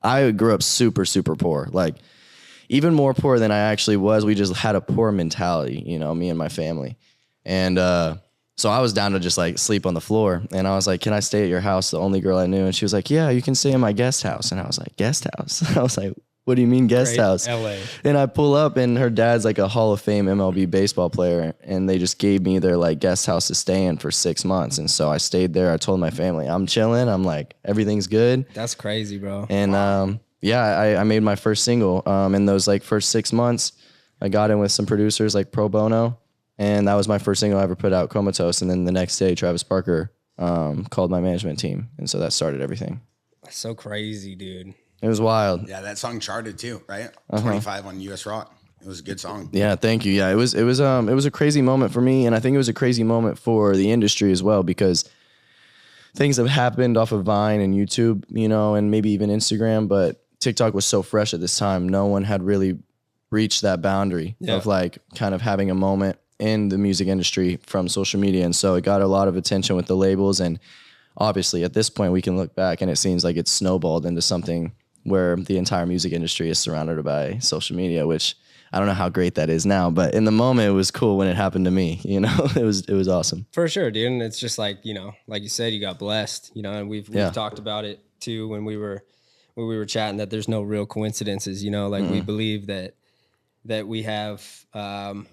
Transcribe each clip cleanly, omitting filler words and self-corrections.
I grew up super, super poor. Like, even more poor than I actually was. We just had a poor mentality, you know, me and my family. And so I was down to just like sleep on the floor. And I was like, can I stay at your house? The only girl I knew. And she was like, yeah, you can stay in my guest house. And I was like, guest house? I was like, what do you mean guest house? LA. And I pull up and her dad's like a Hall of Fame MLB baseball player. And they just gave me their like guest house to stay in for 6 months. And so I stayed there. I told my family, I'm chilling. I'm like, everything's good. That's crazy, bro. And yeah, I made my first single. In those like first 6 months, I got in with some producers like pro bono. And that was my first single I ever put out, Comatose. And then the next day, Travis Barker called my management team. And so that started everything. That's so crazy, dude. It was wild. Yeah, that song charted too, right? 25 on US Rock. It was a good song. Yeah, thank you. Yeah, it was a crazy moment for me, and I think it was a crazy moment for the industry as well, because things have happened off of Vine and YouTube, you know, and maybe even Instagram, but TikTok was so fresh at this time. No one had really reached that boundary of like kind of having a moment in the music industry from social media, and so it got a lot of attention with the labels. And obviously at this point we can look back and it seems like it's snowballed into something where the entire music industry is surrounded by social media, which I don't know how great that is now, but in the moment it was cool when it happened to me, you know. It was awesome. For sure, dude. And it's just like, you know, like you said, you got blessed, you know, and we've talked about it too when we were chatting, that there's no real coincidences, you know, like we believe that we have a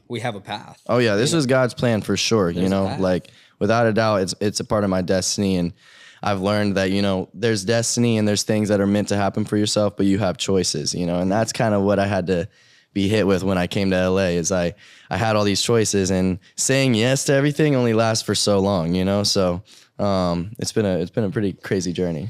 path. Oh yeah, this is God's plan for sure, you know, like without a doubt it's a part of my destiny. And I've learned that, you know, there's destiny and there's things that are meant to happen for yourself, but you have choices, you know, and that's kind of what I had to be hit with when I came to LA. Is I had all these choices, and saying yes to everything only lasts for so long, you know? So it's been a pretty crazy journey.